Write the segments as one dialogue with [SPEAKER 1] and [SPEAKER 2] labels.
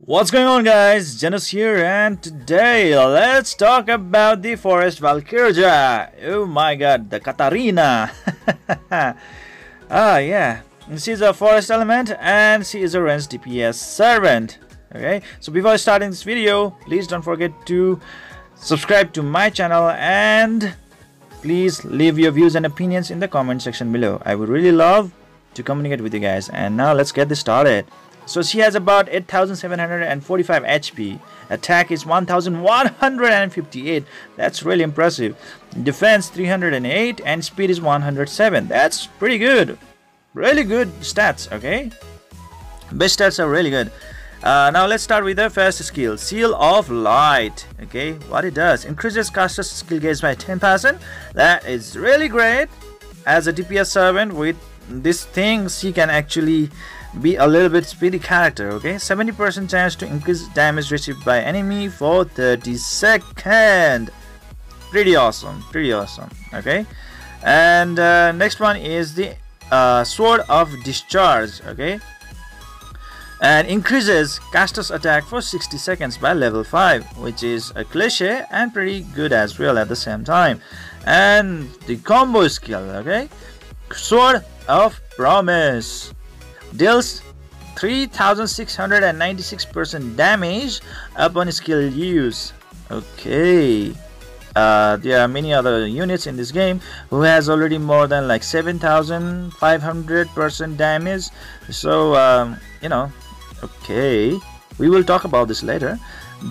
[SPEAKER 1] What's going on, guys? Zennosh here, and today let's talk about the forest Valkyrja. Oh my god, the Katarina. Yeah, she's a forest element and she is a ranged DPS servant. Okay, so before starting this video, please don't forget to subscribe to my channel and please leave your views and opinions in the comment section below. I would really love to communicate with you guys. And now let's get this started. So she has about 8745 HP. Attack is 1158. That's really impressive. Defense 308 and speed is 107. That's pretty good. Really good stats, okay? Best stats are really good. Now let's start with the first skill, Heir of Light. Okay, what it does, increases caster's skill gauge by 10%. That is really great. As a DPS servant with this thing, she can actually be a little bit speedy character. Okay, 70% chance to increase damage received by enemy for 30 seconds. Pretty awesome, pretty awesome. Okay, and next one is the Sword of Discharge. Okay, and increases caster's attack for 60 seconds by level 5, which is a cliche and pretty good as well at the same time. And the combo skill, okay, Sword of Promise, deals 3696% damage upon skill use. Okay, there are many other units in this game who has already more than like 7500% damage. So you know, okay, we will talk about this later.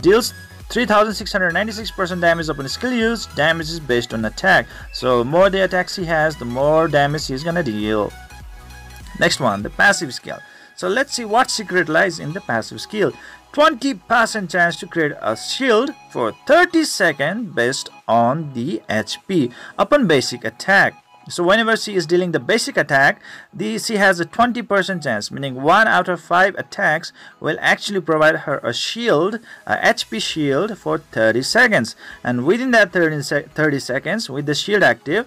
[SPEAKER 1] Deals 3696% damage upon skill use. Damage is based on attack, so more the attacks he has, the more damage he's gonna deal. Next one, the passive skill. So let's see what secret lies in the passive skill. 20% chance to create a shield for 30 seconds based on the HP upon basic attack. So whenever she is dealing the basic attack, she has a 20% chance, meaning 1 out of 5 attacks will actually provide her a shield, a HP shield for 30 seconds. And within that 30 seconds, with the shield active,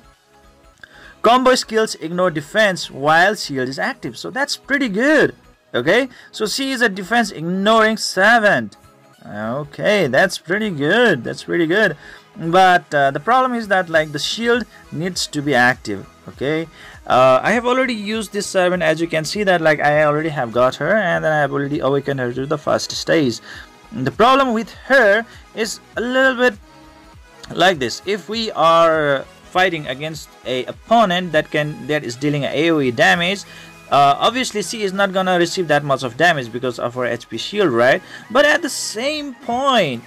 [SPEAKER 1] combo skills ignore defense while shield is active. So that's pretty good. Okay, so she is a defense ignoring servant. Okay, that's pretty good. That's pretty good. But the problem is that like the shield needs to be active. Okay, I have already used this servant. As you can see that like I already have got her, and then I have already awakened her to the first stage. The problem with her is a little bit like this. If we are fighting against a opponent that is dealing AoE damage, obviously she is not gonna receive that much of damage because of her HP shield, right? But at the same point,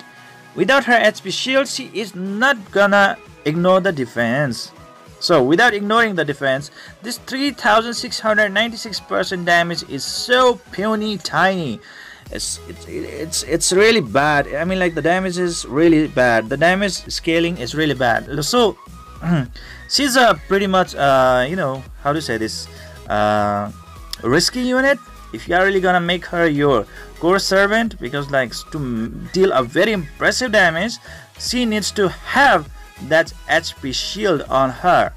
[SPEAKER 1] without her HP shield, she is not gonna ignore the defense. So without ignoring the defense, this 3696% damage is so puny tiny. It's really bad. I mean, like the damage is really bad. The damage scaling is really bad. So she's a pretty much you know, how to say this, risky unit if you are really gonna make her your core servant, because like to deal a very impressive damage, she needs to have that HP shield on her.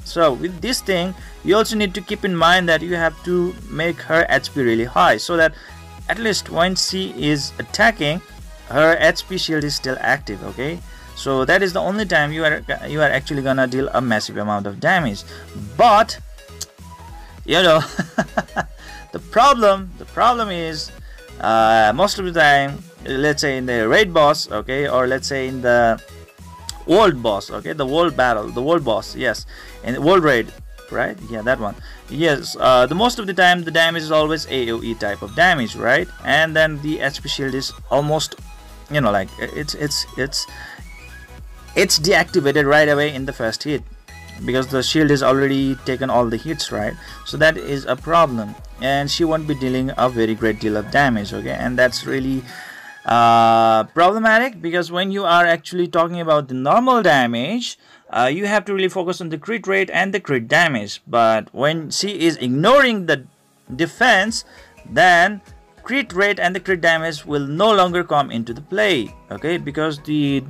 [SPEAKER 1] So with this thing, you also need to keep in mind that you have to make her HP really high, so that at least when she is attacking, her HP shield is still active. Okay, so that is the only time you are actually gonna deal a massive amount of damage. But you know, the problem is most of the time, let's say in the raid boss, okay, or let's say in the world boss, okay, the world battle, the world boss, yes, in world raid, right? Yeah, that one. Yes, the most of the time the damage is always AoE type of damage, right? And then the HP shield is almost, you know, like it's deactivated right away in the first hit, because the shield is already taken all the hits, right? So that is a problem, and she won't be dealing a very great deal of damage. Okay, and that's really problematic, because when you are actually talking about the normal damage, you have to really focus on the crit rate and the crit damage. But when she is ignoring the defense, then crit rate and the crit damage will no longer come into the play. Okay, because the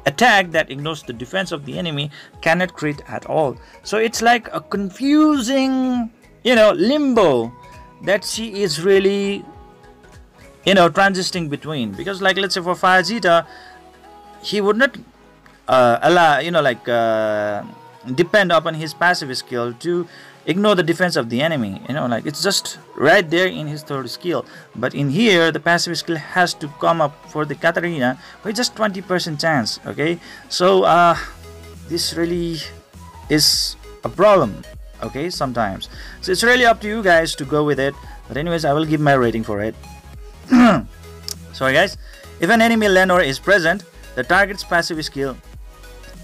[SPEAKER 1] attack that ignores the defense of the enemy cannot crit at all. So it's like a confusing, you know, limbo that she is really transiting between, because like let's say for Fire Zeta, he would not allow depend upon his passive skill to ignore the defense of the enemy. Like it's just right there in his third skill. But in here, the passive skill has to come up for the Katarina with just 20% chance. Okay, so this really is a problem. Okay, sometimes. So it's really up to you guys to go with it. But anyways, I will give my rating for it. Sorry guys, if an enemy Lenore is present, the target's passive skill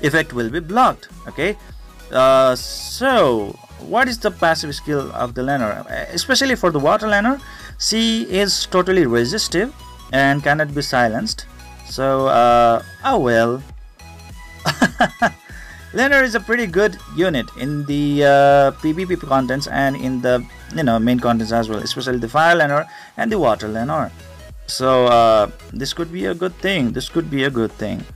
[SPEAKER 1] effect will be blocked. Okay, so what is the passive skill of the Lenore? Especially for the water Lenore, she is totally resistive and cannot be silenced. So oh well. Lenore is a pretty good unit in the PvP contents and in the main contents as well, especially the fire Lenore and the water Lenore. So this could be a good thing.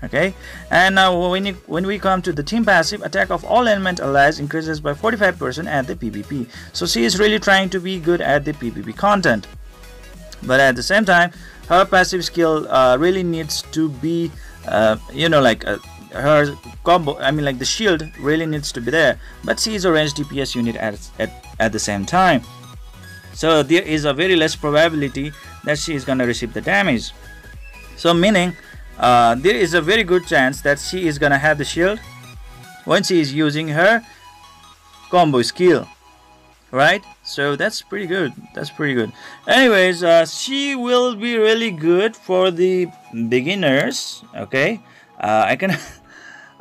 [SPEAKER 1] Okay, and now when we come to the team passive, attack of all element allies increases by 45% at the PvP. So she is really trying to be good at the PvP content, but at the same time, her passive skill really needs to be her combo, like the shield really needs to be there, but she is a ranged DPS unit at the same time. So there is a very less probability that she is gonna receive the damage. So meaning there is a very good chance that she is gonna have the shield when she is using her combo skill, right? So that's pretty good. Anyways, she will be really good for the beginners. Okay, I can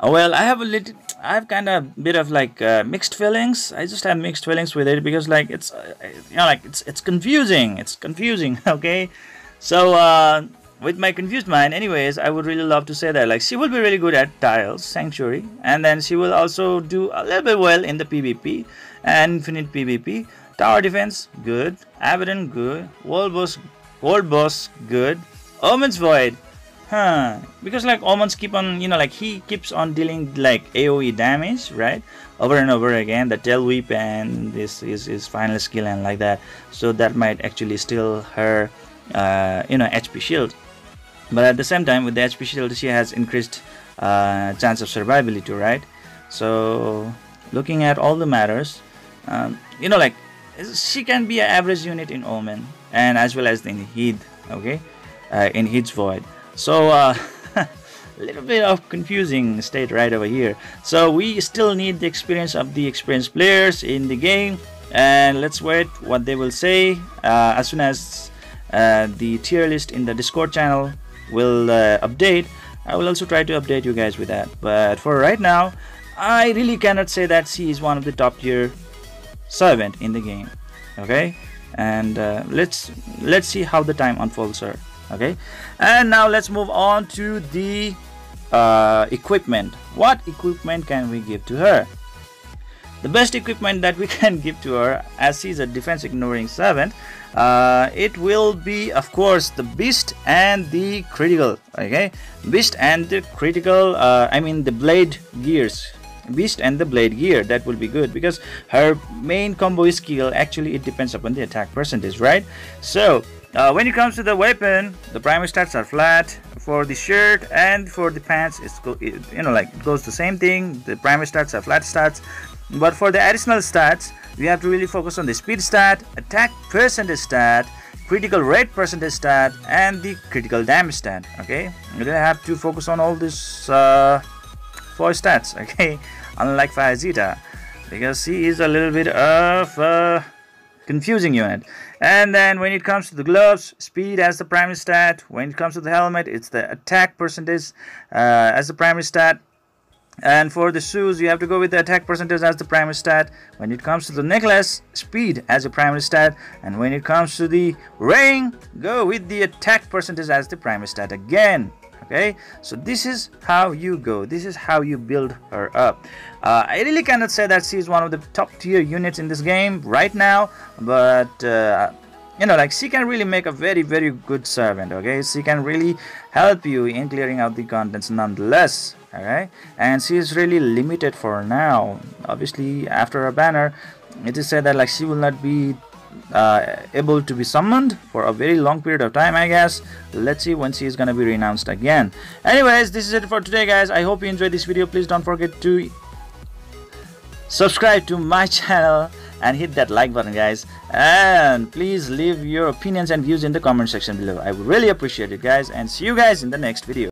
[SPEAKER 1] well, I have kind of bit of like mixed feelings. I just have mixed feelings with it because like it's it's confusing. Okay, so with my confused mind, anyways, I would really love to say that like she will be really good at tiles, sanctuary, and then she will also do a little bit well in the PvP and infinite PvP. Tower defense, good. Abaddon, good. World boss, good. Omen's Void. Because like Omens keep on, he keeps on dealing like AoE damage, right? Over and over again. The tail whip and this is his final skill and like that. So that might actually steal her, HP shield. But at the same time, with the HP shield, she has increased chance of survivability, right? So looking at all the matters, she can be an average unit in Omen and as well as in Heath, okay, in Heath's Void. So a little bit of confusing state right over here. So we still need the experience of the experienced players in the game, and let's wait what they will say as soon as the tier list in the Discord channel will update. I will also try to update you guys with that, but for right now I really cannot say that she is one of the top tier servant in the game. Okay, and let's see how the time unfolds her. Okay, and now let's move on to the equipment. What equipment can we give to her? The best equipment that we can give to her, as she's a defense ignoring servant, it will be of course the beast and the critical. Okay, beast and the critical, the blade gears. Beast and the blade gear, that will be good because her main combo skill actually it depends upon the attack percentage, right? So when it comes to the weapon, the primary stats are flat. For the shirt and for the pants, it goes the same thing. The primary stats are flat stats, but for the additional stats, we have to really focus on the speed stat, attack percentage stat, critical rate percentage stat, and the critical damage stat. Okay, we really have to focus on all these 4 stats. Okay, unlike Fire Zeta, because she is a little bit of a confusing unit. And then when it comes to the gloves, speed as the primary stat. When it comes to the helmet, it's the attack percentage as the primary stat. And for the shoes, you have to go with the attack percentage as the primary stat. When it comes to the necklace, speed as a primary stat. And when it comes to the ring, go with the attack percentage as the primary stat again. Okay, so this is how you go. This is how you build her up. I really cannot say that she is one of the top tier units in this game right now, but she can really make a very good servant. Okay, she can really help you in clearing out the contents nonetheless. Okay, and she is really limited for now. Obviously, after a banner, it is said that like she will not be able to be summoned for a very long period of time, I guess. Let's see when she is gonna be renounced again. Anyways, this is it for today, guys. I hope you enjoyed this video. Please don't forget to subscribe to my channel and hit that like button, guys, and please leave your opinions and views in the comment section below. I would really appreciate it, guys, and see you guys in the next video.